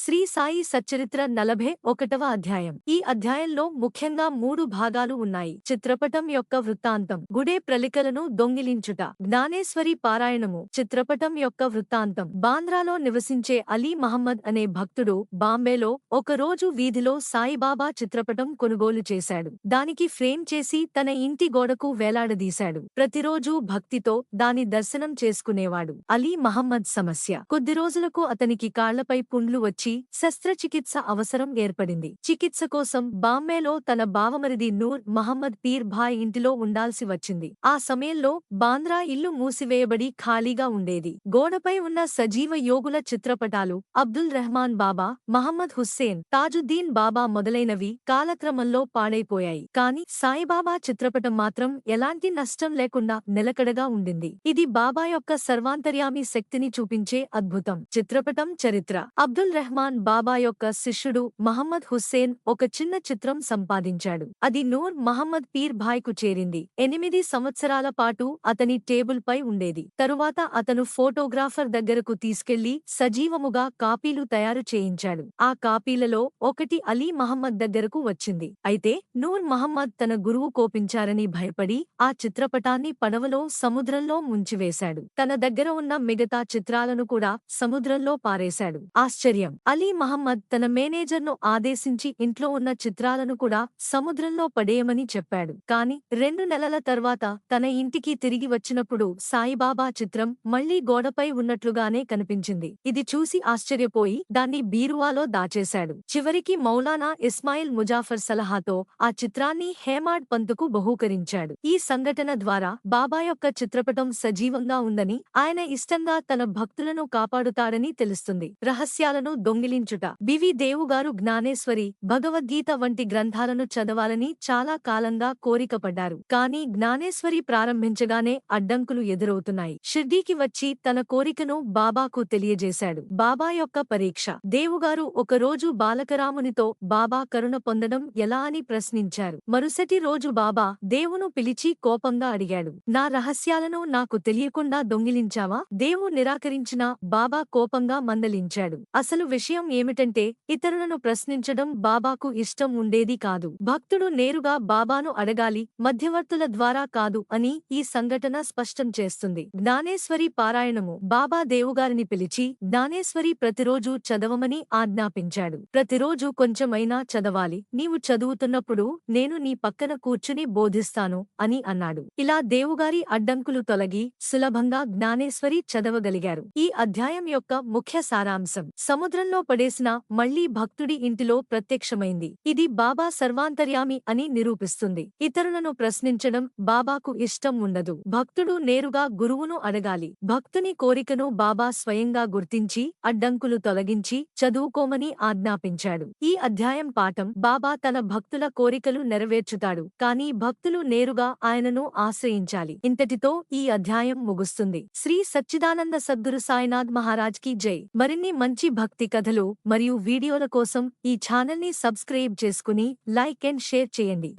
శ్రీ సాయి సచ్చరిత్ర 41వ అధ్యాయం. ఈ అధ్యాయంలో ముఖ్యంగా 3 భాగాలు ఉన్నాయి. చిత్రపటం యొక్క వృత్తాంతం, గుడే ప్రలికలను దొంగిలించుట, జ్ఞానేశ్వరి పారాయణము. చిత్రపటం యొక్క వృత్తాంతం. బాంద్రాలో నివసించే అలీ మహమ్మద్ అనే భక్తుడు బాంబేలో ఒకరోజు వీధిలో సాయిబాబా చిత్రపటం కొనుగోలు చేశాడు. దానికి ఫ్రేమ్ చేసి తన ఇంటి గోడకు వేలాడదీశాడు. ప్రతిరోజూ భక్తితో దాని దర్శనం చేసుకునేవాడు. అలీ మహమ్మద్ సమస్య. కొద్ది రోజులకు అతనికి కాళ్లపై పుండ్లు వచ్చి శస్త్రచికిత్స అవసరం ఏర్పడింది. చికిత్స కోసం బాంబేలో తన బావమరిది నూర్ మహమ్మద్ పీర్ భాయ్ ఇంటిలో ఉండాల్సి వచ్చింది. ఆ సమయంలో బాంద్రా ఇల్లు మూసివేయబడి ఖాళీగా ఉండేది. గోడపై ఉన్న సజీవ యోగుల చిత్రపటాలు, అబ్దుల్ రెహమాన్ బాబా, మహమ్మద్ హుస్సేన్, తాజుద్దీన్ బాబా మొదలైనవి కాలక్రమంలో పాడైపోయాయి. కాని సాయిబాబా చిత్రపటం మాత్రం ఎలాంటి నష్టం లేకుండా నిలకడగా ఉండింది. ఇది బాబా యొక్క సర్వాంతర్యామి శక్తిని చూపించే అద్భుతం. చిత్రపటం చరిత్ర. అబ్దుల్ రెహమాన్ బాబా యొక్క శిష్యుడు మహమ్మద్ హుస్సేన్ ఒక చిన్న చిత్రం సంపాదించాడు. అది నూర్ మహమ్మద్ పీర్ భాయ్ కు చేరింది. 8 సంవత్సరాల పాటు అతని టేబుల్ పై ఉండేది. తరువాత అతను ఫోటోగ్రాఫర్ దగ్గరకు తీసుకెళ్లి సజీవముగా కాపీలు తయారు చేయించాడు. ఆ కాపీలలో ఒకటి అలీ మహమ్మద్ దగ్గరకు వచ్చింది. అయితే నూర్ మహమ్మద్ తన గురువు కోపించారని భయపడి ఆ చిత్రపటాన్ని పడవలో సముద్రంలో ముంచివేశాడు. తన దగ్గర ఉన్న మిగతా చిత్రాలను కూడా సముద్రంలో పారేశాడు. ఆశ్చర్యం. అలీ మహమ్మద్ తన మేనేజర్ను ఆదేశించి ఇంట్లో ఉన్న చిత్రాలను కూడా సముద్రంలో పడేయమని చెప్పాడు. కాని 2 నెలల తర్వాత తన ఇంటికి తిరిగి వచ్చినప్పుడు సాయిబాబా చిత్రం మళ్లీ గోడపై ఉన్నట్లుగానే కనిపించింది. ఇది చూసి ఆశ్చర్యపోయి దాన్ని బీరువాలో దాచేశాడు. చివరికి మౌలానా ఇస్మాయిల్ ముజాఫర్ సలహాతో ఆ చిత్రాన్ని హేమాడ్ పంతుకు బహూకరించాడు. ఈ సంఘటన ద్వారా బాబా యొక్క చిత్రపటం సజీవంగా ఉందని, ఆయన ఇష్టంగా తన భక్తులను కాపాడుతాడని తెలుస్తుంది. రహస్యాలను దొంగిలించుట. బివి దేవుగారు జ్ఞానేశ్వరి, భగవద్గీత వంటి గ్రంథాలను చదవాలని చాలా కాలంగా కోరికపడ్డారు. కానీ జ్ఞానేశ్వరి ప్రారంభించగానే అడ్డంకులు ఎదురవుతున్నాయి. షిర్డీకి వచ్చి తన కోరికను బాబాకు తెలియజేశాడు. బాబా యొక్క పరీక్ష. దేవుగారు ఒకరోజు బాలకరామునితో బాబా కరుణ పొందడం ఎలా అని ప్రశ్నించారు. మరుసటి రోజు బాబా దేవును పిలిచి కోపంగా అడిగాడు, నా రహస్యాలను నాకు తెలియకుండా దొంగిలించావా? దేవు నిరాకరించినా బాబా కోపంగా మందలించాడు. అసలు విషయం ఏమిటంటే ఇతరులను ప్రశ్నించడం బాబాకు ఇష్టం ఉండేది కాదు. భక్తుడు నేరుగా బాబాను అడగాలి, మధ్యవర్తుల ద్వారా కాదు అని ఈ సంఘటన స్పష్టం చేస్తుంది. జ్ఞానేశ్వరి పారాయణము. బాబా దేవుగారిని పిలిచి జ్ఞానేశ్వరి ప్రతిరోజూ చదవమని ఆజ్ఞాపించాడు. ప్రతిరోజు కొంచెమైనా చదవాలి. నీవు చదువుతున్నప్పుడు నేను నీ పక్కన కూర్చుని బోధిస్తాను అని అన్నాడు. ఇలా దేవుగారి అడ్డంకులు తొలగి సులభంగా జ్ఞానేశ్వరి చదవగలిగారు. ఈ అధ్యాయం యొక్క ముఖ్య సారాంశం. సముద్రంలో పడేసిన మళ్లీ భక్తుడి ఇంటిలో ప్రత్యక్షమైంది. ఇది బాబా సర్వాంతర్యామి అని నిరూపిస్తుంది. ఇతరులను ప్రశ్నించడం బాబాకు ఇష్టం ఉండదు. భక్తుడు నేరుగా గురువును అడగాలి. భక్తుని కోరికను బాబా స్వయంగా గుర్తించి అడ్డంకులు తొలగించి చదువుకోమని ఆజ్ఞాపించాడు. ఈ అధ్యాయం పాఠం. బాబా తన భక్తుల కోరికలు నెరవేర్చుతాడు, కానీ భక్తులు నేరుగా ఆయనను ఆశ్రయించాలి. ఇంతటితో ఈ అధ్యాయం ముగుస్తుంది. శ్రీ సచ్చిదానంద సద్గురు సాయినాథ్ మహారాజ్ కి జై. మరిన్ని మంచి భక్తి కథలు మరియు వీడియోల కోసం ఈ ఛానల్ని సబ్స్క్రైబ్ చేసుకుని లైక్ అండ్ షేర్ చేయండి.